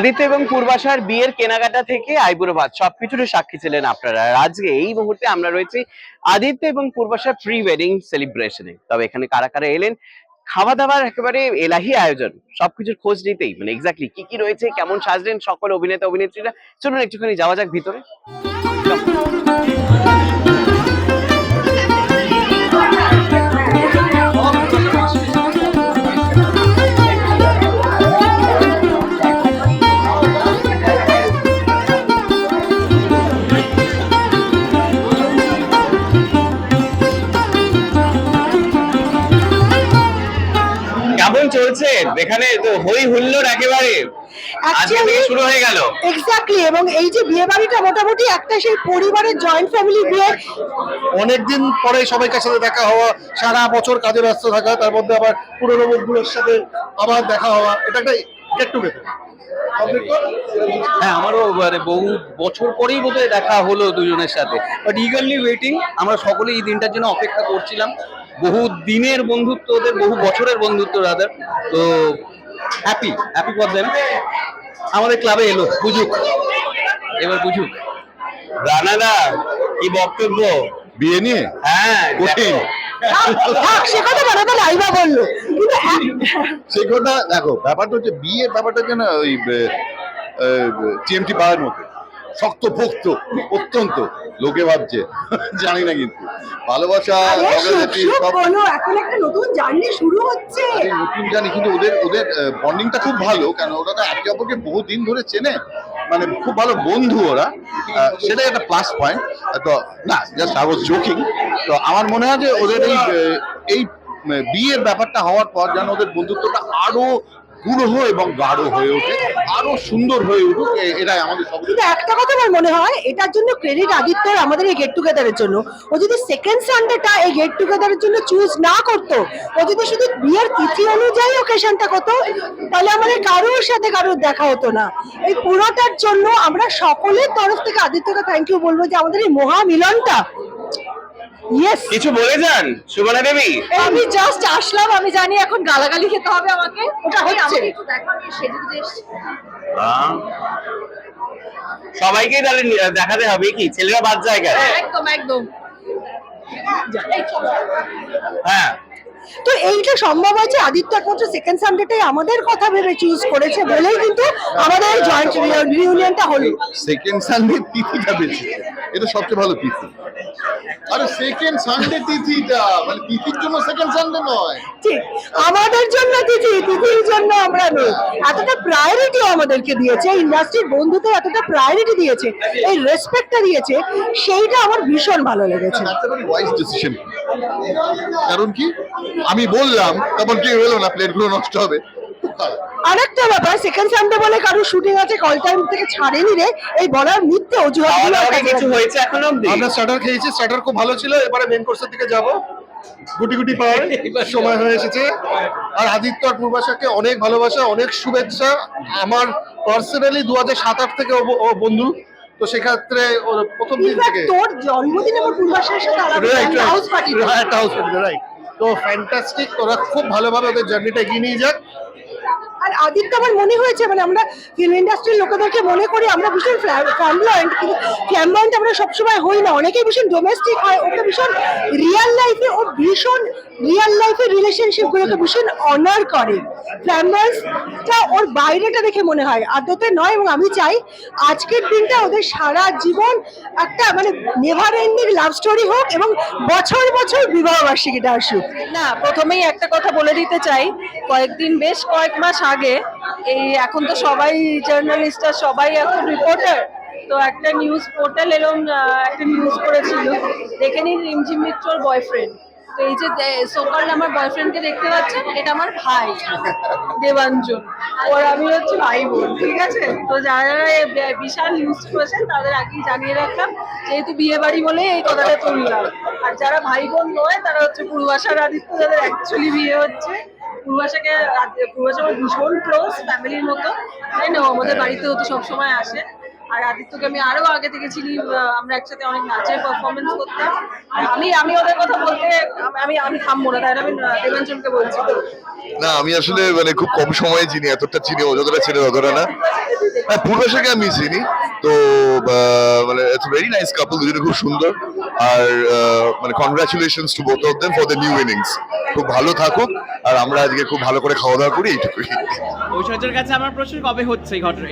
আদিত্য এবং পূর্বাশার বিয়ের কেনাকাটা থেকে আইবুড়ো ভাত সবকিছুরই সাক্ষী ছিলেন আপনারা। আর আজকে এই মুহূর্তে আমরা রয়েছি আদিত্য এবং পূর্বাশার প্রি ওয়েডিং সেলিব্রেশনে। তবে এখানে কারা কারা এলেন, খাওয়া দাওয়ার একেবারে এলাহি আয়োজন, সবকিছুর খোঁজ নিতেই মানে এক্স্যাক্টলি কি কি রয়েছে, কেমন সাজলেন সকল অভিনেতা অভিনেত্রীরা, চলুন একটুখানি যাওয়া যাক ভিতরে। কেমন চলছে এখানে? তো হই হুল্লোড় একেবারে আজকে থেকে শুরু হয়ে গেল। এক্স্যাক্টলি, এবং এই যে বিয়ে বাড়িটা মোটামুটি একটা সেই পরিবারের জয়েন্ট ফ্যামিলি বিয়ে। অনেকদিন পরে সবাইকার সাথে দেখা হওয়া, সারা বছর কাজে ব্যস্ত থাকা, তার মধ্যে আবার পুরোনো মুখগুলোর সাথে আবার দেখা হওয়া, এটা একটা গেট টুগেদার। হ্যাঁ, আমারও মানে বহু বছর পরেই বোধহয় দেখা হলো দুজনের সাথে, বাট ইগারলি ওয়েটিং। আমরা সকলেই এই দিনটার জন্য অপেক্ষা করছিলাম। বহু দিনের বন্ধুত্ব ওদের, বহু বছরের বন্ধুত্ব রাদার। তো হ্যাপি ফর দেম। আমাদের ক্লাবে এলো, বুঝুক, এবার বুঝুক। রানাদা কি বক্তব্য বিয়ে নিয়ে? হ্যাঁ কঠিন। সে কথা বানাতে লাইবা বললো, কিন্তু সেই কথা দেখো, ব্যাপারটা হচ্ছে বিয়ের ব্যাপারটা যেন ওই টিএমটি পাড়ার মতো শক্ত পোক্ত অত্যন্ত, লোকে ভাবছে জানি না, কিন্তু ভালোবাসা এখন একটা নতুন জার্নি শুরু হচ্ছে। নতুন জানি, কিন্তু ওদের ওদের বন্ডিংটা খুব ভালো। কেন ওরা তো একে অপরকে বহুদিন ধরে চেনে, মানে খুব ভালো বন্ধু ওরা। সেটাই একটা প্লাস পয়েন্ট। তো না, জাস্ট আই ওয়াজ জোকিং। তো আমার মনে হয় যে ওদের এই বিয়ের ব্যাপারটা হওয়ার পর যেন ওদের বন্ধুত্বটা আরো গুরুহ এবং গাঢ় হয়ে ওঠে, আরো সুন্দর হয়ে উঠুক, এটাই আমাদের সব। কিন্তু একটা কথা আমার মনে হয়, এটার জন্য ক্রেডিট আদিত্যর, আমাদের এই গেট টুগেদারের জন্য। ও যদি সেকেন্ড সানডেটা এই গেট টুগেদারের জন্য চুজ না করতো, ও যদি শুধু বিয়ের তিথি অনুযায়ী ওকেশনটা করতো, তাহলে আমাদের কারোর সাথে কারোর দেখা হতো না। এই পুরোটার জন্য আমরা সকলের তরফ থেকে আদিত্যকে থ্যাংক ইউ বলবো, যে আমাদের এই মহামিলনটা। ইয়েস, কিছু বলে যান সুবর্ণা দেবী। আমি জাস্ট আসলাম, আমি জানি এখন গালাগালি খেতে হবে আমাকে, ওটা হচ্ছে। সবাইকে তাহলে দেখাতে হবে কি ছেলেরা বাদ জায়গায়। একদম একদম। হ্যাঁ, তো এইটা সম্ভব হয়েছে আদিত্য একমাত্র সেকেন্ড সানডেটাই আমাদের কথা ভেবে চুজ করেছে বলেই কিন্তু আমাদের জয়েন্ট রিউনিয়নটা হলো। সেকেন্ড সানডে তিথিটা বেশি, এটা সবচেয়ে ভালো তিথি। আরে সেকেন্ড সানডে তিথিটা মানে তিথির জন্য সেকেন্ড সানডে নয়, ঠিক আমাদের জন্য তিথি, তিথির জন্য আমরা নই। এতটা প্রায়োরিটি আমাদেরকে দিয়েছে, ইন্ডাস্ট্রির বন্ধুদের এতটা প্রায়োরিটি দিয়েছে, এই রেসপেক্টটা দিয়েছে, সেইটা আমার ভীষণ ভালো লেগেছে। Wise decision. কারণ কি আমি বললাম, তখন কি হলো না, প্লেটগুলো নষ্ট হবে। আরেকটা ব্যাপার, সেকেন্ড সানডে বলে কারো শুটিং আছে, কল টাইম থেকে ছাড়েনি রে, এই বলার মিথ্যে অজুহাতগুলো। কিছু হয়েছে এখনো অবধি? আমরা স্টার্টার খেয়েছি, স্টার্টার খুব ভালো ছিল। এবারে মেন কোর্সের দিকে যাব, গুটি গুটি পাওয়ার সময় হয়ে এসেছে। আর আদিত্য আর পূর্বাশাকে অনেক ভালোবাসা, অনেক শুভেচ্ছা। আমার পার্সোনালি 2007-08 থেকে ও বন্ধু, তো সেক্ষেত্রে ওর প্রথম দিন থেকে তোর জন্মদিনে আমার পূর্বাশার সাথে আলাদা হাউস পার্টি, একটা হাউস পার্টি, রাইট। তো ফ্যান্টাস্টিক, ওরা খুব ভালোভাবে ওদের জার্নিটা এগিয়ে নিয়ে যাক। আর আদিত্য আমার মনে হয়েছে, মানে আমরা ফিল্ম ইন্ডাস্ট্রির লোকেদেরকে মনে করি আমরা ভীষণ ফ্ল্যামবয়েন্ট, কিন্তু ফ্ল্যামবয়েন্ট আমরা সবসময় হই না। অনেকেই ভীষণ ডোমেস্টিক হয়, ওটা ভীষণ রিয়েল লাইফে, ও ভীষণ রিয়েল লাইফের রিলেশনশিপগুলোকে ভীষণ অনার করে। ফ্ল্যামবয়েন্সটা ওর বাইরেটা দেখে মনে হয়, আদতে নয়। এবং আমি চাই আজকের দিনটা ওদের সারা জীবন একটা মানে নেভার এন্ডিং লাভ স্টোরি হোক, এবং বছর বছর বিবাহ বার্ষিকীটা আসুক। না, প্রথমেই একটা কথা বলে দিতে চাই, বেশ কয়েক মাস আগে, এই এখন তো সবাই জার্নালিস্টরা, সবাই এখন রিপোর্টার, তো একটা নিউজ পোর্টাল এরকম একটা নিউজ করেছিল, দেখে নিন রিমঝিম মিত্রর বয়ফ্রেন্ড। তো এই যে সোকাল আমার বয়ফ্রেন্ডকে দেখতে পাচ্ছেন, এটা আমার ভাই দেবাঞ্জন, ওর আমি হচ্ছে ভাই বোন, ঠিক আছে? তো যারা বিশাল নিউজ করেছেন তাদের আগেই জানিয়ে রাখলাম, যেহেতু বিয়ে বাড়ি বলে এই কথাটা তুললাম। আর যারা ভাই বোন নয় তারা হচ্ছে পূর্বাশার আদিত্য, যাদের অ্যাকচুয়ালি বিয়ে হচ্ছে। পূর্বাশা আমার ভীষণ ক্লোজ ফ্যামিলির মতো, তাই না? আমাদের বাড়িতেও তো সবসময় আসে। আর আদিত্যকে আমি আরো আগে থেকে চিনি, আমরা একসাথে অনেক নাচের পারফরমেন্স করতাম। আর আমি ওদের কথা বলতে আমি থামবো না, তাই আমি দেবাঞ্জনকে বলছি। না, আমি আসলে মানে খুব কম সময়ে চিনি, এতটা চিনি, ও যতটা চিনি ততটা না। হ্যাঁ, পূর্বাশাকে আমি চিনি তো, মানে ইটস ভেরি নাইস কাপল, দুজনে খুব সুন্দর। আর মানে congratulations to both of them for the new innings. খুব ভালো থাকুক, আর আমরা আজকে খুব ভালো করে খাওয়া দাওয়া করি, এইটুকুই। ঐশ্বর্যের কাছে আমার প্রশ্ন, কবে হচ্ছে এই ঘটনা,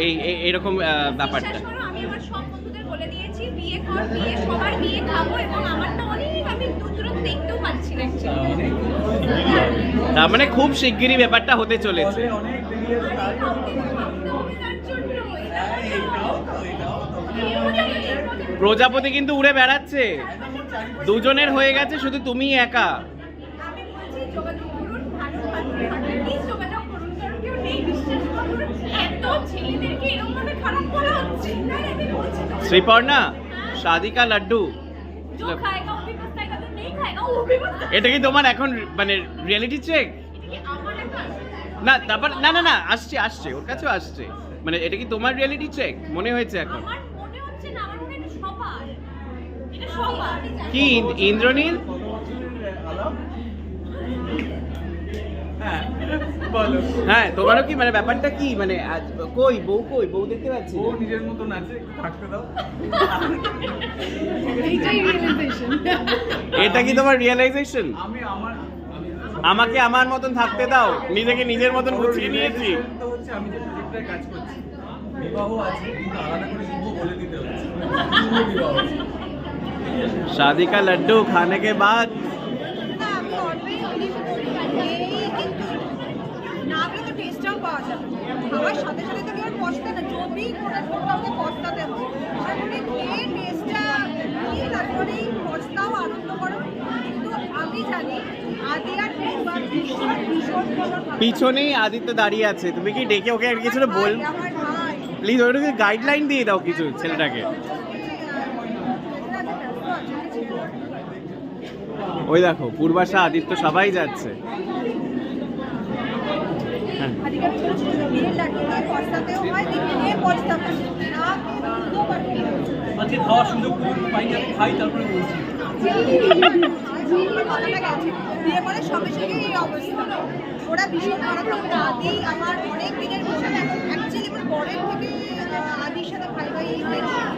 এরকম ব্যাপারটা? আমি আমার সব বন্ধুদের বলে দিয়েছি বিয়ে কর, বিয়ে সবার বিয়ে খাবো, এবং আমারটা অনেক আমি দূর দেখতেও পাচ্ছি না actually। তার মানে খুব শিগগিরই ব্যাপারটা হতে চলেছে। প্রজাপতি কিন্তু উড়ে বেড়াচ্ছে, দুজনের হয়ে গেছে, শুধু তুমি একা। আমি বলছি যোগাযোগ করুন, ভালো প্লিজ যোগাযোগ করুন, কারণ কেউ নেই, বিশ্বাস করুন, এত ছেলেদেরকে এরকম ভাবে খারাপ করা হচ্ছে না। আমি বলছি তো, শ্রীপর্ণা, शादी का लड्डू, जो खाएगा वो भी पछताएगा, जो नहीं खाएगा वो भी पछताएगा। এটা কি তোমার এখন মানে রিয়েলিটি চেক? এটা কি আমার একার? না তারপর না না না আসছে আসছে, ওর কাছেও আসছে, মানে এটা কি তোমার রিয়েলিটি চেক মনে হয়েছে এখন? আমার মনে হচ্ছে না, আমার মনে হয় এটা সবার, এটা সবার। কি ইন্দ্রনীল? হ্যাঁ, তোমারও কি মানে ব্যাপারটা কি, মানে কই বউ দেখতে পাচ্ছি না। নিজের মতন আছে, থাকতে দাও। এইটাই রিয়েলাইজেশন। এটা কি তোমার রিয়েলাইজেশন? আমি আমার আমাকে আমার মতন থাকতে দাও, নিজেকে নিজের মতন গুছিয়ে নিয়েছি। তো হচ্ছে আমি যে প্রজেক্টে কাজ করছি, বিবাহ আছে, কিন্তু আলাদা করে শুভ বলে দিতে হচ্ছে। শুভ বিবাহ আছে। शादी का लड्डू खाने के बाद না, আমি অলওয়েজ বিলিভ করি এই কিন্তু না হলে তো টেস্টটাও পাওয়া যাবে না। খাওয়ার সাথে সাথে তো কেউ পছন্দ না, যদি কাউকে পছতাতে হয় তাহলে খেয়ে টেস্টটা নিয়ে তারপরেই পছতাও, আনন্দ করো। কিন্তু আমি জানি আদি আর পূর্বা ভীষণ ভীষণ ভালো খাবার। পিছনেই আদিত্য দাঁড়িয়ে আছে, তুমি কি ডেকে ওকে আর কিছু বল, আমার ভাই প্লিজ ওটাকে গাইডলাইন দিয়ে দাও কিছু ছেলেটাকে। ওই দেখো পূর্বাশা, আদিত্য সবাই যাচ্ছে। আদিকে বলেছিল বিয়ের লাড্ডু নিয়ে পছতাতেও হয়, নিয়ে পছতাতে না আজকে খাওয়ার সুযোগ পাইনি, আমি খাই তারপরে বলছি। কথাটা গেছে বিয়ে করে সবে সঙ্গে এই অবস্থা। ওরা ভীষণ খারাপ লাগে। আদি আমার অনেক দিনের বোন, অ্যাকচুয়ালি আমার বরের থেকে আদির সাথে ভাই ভাই রিলেশন।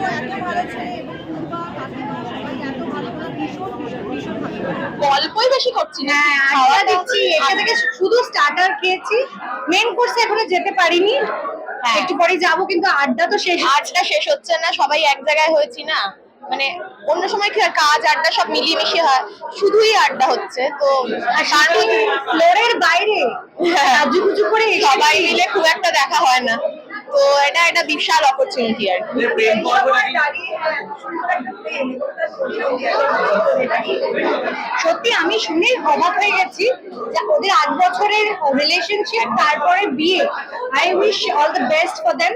তো এত ভালো ছেলে এবং পূর্বা কাকিমা সবাই এত ভালো, ওরা ভীষণ ভীষণ ভীষণ ভালো। গল্পই বেশি করছি না, খাওয়া দিচ্ছি, এখান থেকে শুধু স্টার্টার খেয়েছি, মেন কোর্সে এখনো যেতে পারিনি। একটু পরে যাবো, কিন্তু আড্ডা তো শেষ। আড্ডা শেষ হচ্ছে না, সবাই এক জায়গায় হয়েছি না, মানে অন্য সময় কি হয়, কাজ আড্ডা সব মিলিয়ে মিশিয়ে হয়, শুধুই আড্ডা হচ্ছে। তো ফ্লোরের বাইরে সাজুগুজু করে সবাই মিলে খুব একটা দেখা হয় না, তো এটা বিশাল অপরচুনিটি আর কি। সত্যি আমি শুনে অবাক হয়ে গেছি যে ওদের 8 বছরের রিলেশনশিপ, তারপরে বিয়ে। I wish all the best for them.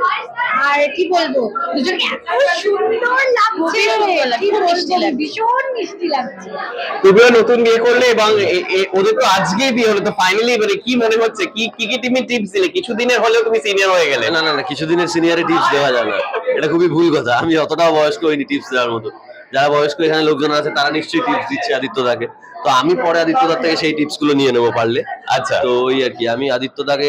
আর কি বলবো, দুজনকে এত সুন্দর লাগছে, কি বলবো, ভীষণ মিষ্টি লাগছে। তুমিও নতুন বিয়ে করলে এবং ওদের তো আজকেই বিয়ে হলো, তো ফাইনালি মানে কি মনে হচ্ছে, কি তুমি টিপস দিলে? কিছুদিনের হলেও তুমি সিনিয়র হয়ে গেলে। না না না, কিছুদিনের সিনিয়রে টিপস দেওয়া যাবে না, এটা খুবই ভুল কথা। আমি অতটাও বয়স্ক হইনি টিপস দেওয়ার মতো। যারা বয়স্ক এখানে লোকজন আছে তারা নিশ্চয়ই টিপস দিচ্ছে আদিত্যদাকে, তো আমি পরে আদিত্যদার থেকে সেই টিপস গুলো নিয়ে নেবো পারলে। আচ্ছা, তো ওই আর কি, আমি আদিত্যদার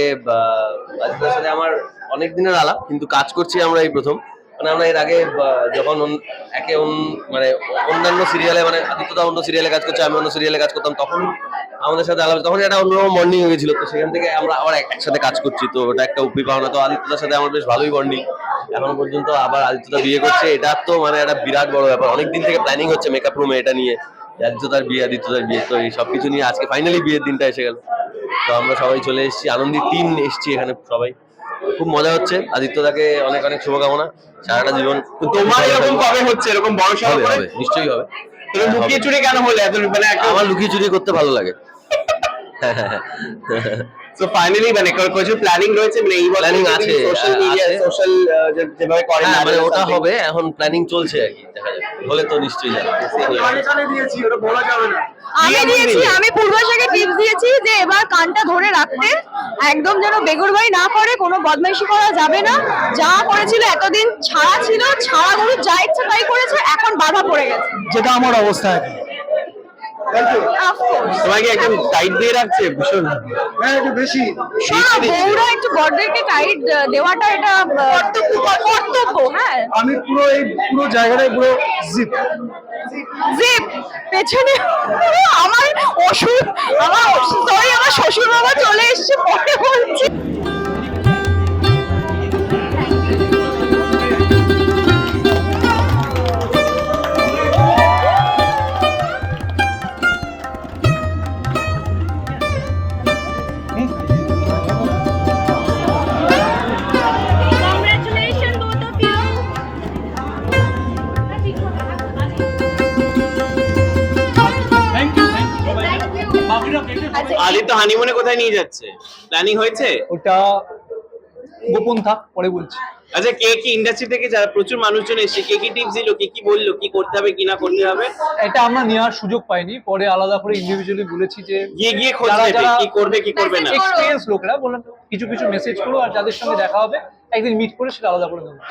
সাথে আমার অনেক দিনের আলাপ, কিন্তু কাজ করছি আমরা এই প্রথম। মানে আমরা এর আগে যখন মানে অন্যান্য সিরিয়ালে, মানে আদিত্যদা অন্য সিরিয়ালে কাজ করছে, আমি অন্য সিরিয়ালে কাজ করতাম, তখন আমাদের সাথে আলাপ, তখন একটা অন্যরকম বন্ডিং হয়ে গেছিল। তো সেখান থেকে আমরা আবার একসাথে কাজ করছি, তো ওটা একটা উপরি পাওনা। তো আদিত্যদার সাথে আমার বেশ ভালোই বন্ডিং এখনো পর্যন্ত। আবার আদিত্যদা বিয়ে করছে, এটা তো মানে একটা বিরাট বড় ব্যাপার। অনেকদিন থেকে প্ল্যানিং হচ্ছে মেকআপ রুমে এটা নিয়ে, আদিত্যদার বিয়ে, তো এই সবকিছু নিয়ে আজকে ফাইনালি বিয়ের দিনটা এসে গেল। তো আমরা সবাই চলে এসেছি, আনন্দিত টিম এসেছি এখানে সবাই, খুব মজা হচ্ছে। আদিত্যদাকে অনেক অনেক শুভকামনা, সারাটা জীবন। তোমার এরকম কবে হচ্ছে, এরকম বড় সড়ো হবে করে? হবে, নিশ্চয়ই হবে। তুমি লুকিয়ে চুরি কেন হলে এত, মানে আমার লুকিয়ে চুরি করতে ভালো লাগে। সো ফাইনালি মানে কিছু প্ল্যানিং রয়েছে, মানে এই Planning আছে, সোশ্যাল মিডিয়া, আছে। সোশ্যাল যেভাবে করে হ্যাঁ, মানে ওটা হবে, এখন প্ল্যানিং চলছে আর কি, দেখা যাবে, হলে তো নিশ্চয়ই যাবে। আমি পূর্বাশাকে টিপস দিয়েছি যে এবার কানটা ধরে রাখতে, একদম যেন বেগরবাই না করে, কোনো বদমাইশি করা যাবে না। যা করেছিল এতদিন ছাড়া ছিল, ছাড়া গরু যা ইচ্ছা তাই করেছে, এখন বাধা পড়ে গেছে। যেটা আমার অবস্থা এখন। অফকোর্স তোমাকে একদম টাইট দিয়ে রাখছে ভীষণ। হ্যাঁ একটু বেশি। শোনো, বউরা একটু বড়দেরকে টাইট দেওয়াটা এটা কর্তব্য। হ্যাঁ, আমি পুরো এই পুরো জায়গাটায় পুরো জিপ। জিপ পেছনে আমার আমার শ্বশুর বাবা চলে এসেছে, পরে বলছি। Congratulations both of you. Aditya হানিমুনে কোথায় নিয়ে যাচ্ছে, প্ল্যানিং হয়েছে? ওটা গোপন থাক, পরে বলছি। আচ্ছা, কে কি ইন্ডাস্ট্রি থেকে যারা প্রচুর মানুষজন এসে কে কি টিপস দিল, কি কি বললো, কি করতে হবে কি না করতে হবে? এটা আমরা নেওয়ার সুযোগ পাইনি, পরে আলাদা করে ইন্ডিভিজুয়ালি বলেছি যে গিয়ে গিয়ে খোঁজ যারা- নেবে যারা- কি করবে কি করবে না। এক্সপিরিয়েন্স লোকরা বললাম কিছু কিছু মেসেজ করো, আর যাদের সঙ্গে দেখা হবে একদিন মিট করে সেটা আলাদা করে নেবো।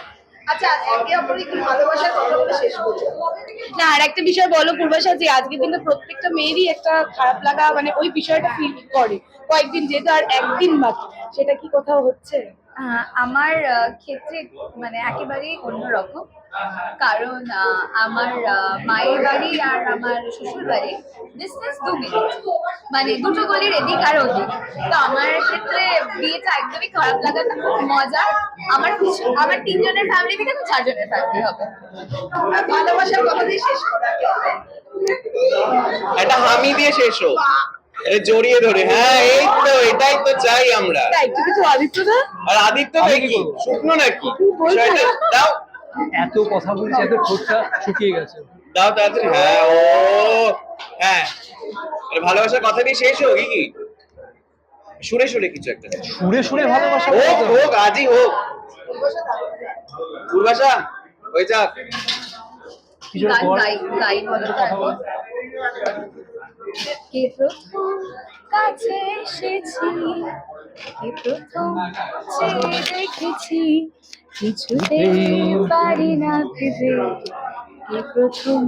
আচ্ছা, একে অপরের কি ভালোবাসার কথা বলে শেষ করবো। না, আর একটা বিষয় বলো পূর্বাশা, যে আজকের দিনে প্রত্যেকটা মেয়েরই একটা খারাপ লাগা, মানে ওই বিষয়টা ফিল করে কয়েকদিন, যেহেতু আর একদিন বাকি, সেটা কি কোথাও হচ্ছে? আমার ক্ষেত্রে মানে একেবারেই অন্যরকম, কারণ আমার মায়ের বাড়ি আর আমার শ্বশুর বাড়ি ডিস্টেন্স 2 মিনিট, মানে দুটো গলির এদিক আর ওদিক। তো আমার ক্ষেত্রে বিয়েটা একদমই খারাপ লাগাটা খুব মজা। আমার 3 জনের ফ্যামিলি থেকে তো 4 জনের ফ্যামিলি হবে। আর ভালোবাসার কথা দিয়ে শেষ করা। এটা হামি দিয়ে শেষ হোক, এটা জড়িয়ে ধরে। হ্যাঁ, এই তো, এটাই তো চাই আমরা। একটু কিছু আদিত্য না, আর আদিত্য আমি ভাই কি কি করবো? শুকনো নাকি? বলছো না? বিষয়টা দাও এত কথা বলছি, এত ঠোঁটটা শুকিয়ে গেছে। দাও তাড়াতাড়ি। হ্যাঁ, ও হ্যাঁ, আরে ভালোবাসার কথা দিয়ে শেষ হোক কি? সুরে সুরে কিছু একটা সুরে সুরে ভালোবাসা হোক, হোক আজই হোক। পূর্বাশা ওই যাক। কিছু গান কর। গাই বলো তারপর। কে প্রথম কাছে এসেছি, কে প্রথম চেয়ে দেখেছি, কিছুতেই পারি না ভেবে, কে প্রথম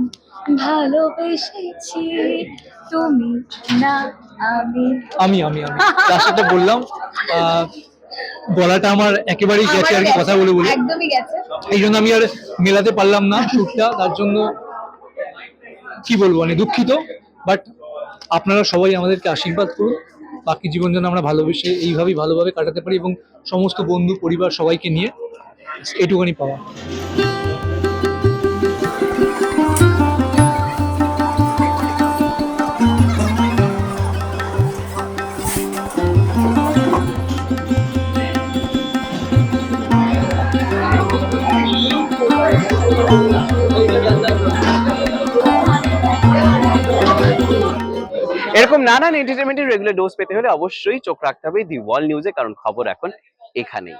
ভালোবেসেছি, তুমি না আমি। আমি আমি আমি তার সাথে বললাম, গলাটা আমার একেবারেই গেছে আর কি কথা বলে বলে, একদমই গেছে। এই জন্য আমি আর মেলাতে পারলাম না শুটটা, তার জন্য কি বলবো, মানে দুঃখিত। বাট আপনারা সবাই আমাদেরকে আশীর্বাদ করুন, বাকি জীবন যেন আমরা ভালোবেসে এইভাবেই ভালোভাবে কাটাতে পারি, এবং সমস্ত বন্ধু পরিবার সবাইকে নিয়ে, এটুখানি পাওয়া। এরকম নানান এন্টারটেনমেন্টের রেগুলার ডোজ পেতে হলে অবশ্যই চোখ রাখতে হবে দি ওয়ার্ল্ড নিউজে, কারণ খবর এখন এখানেই।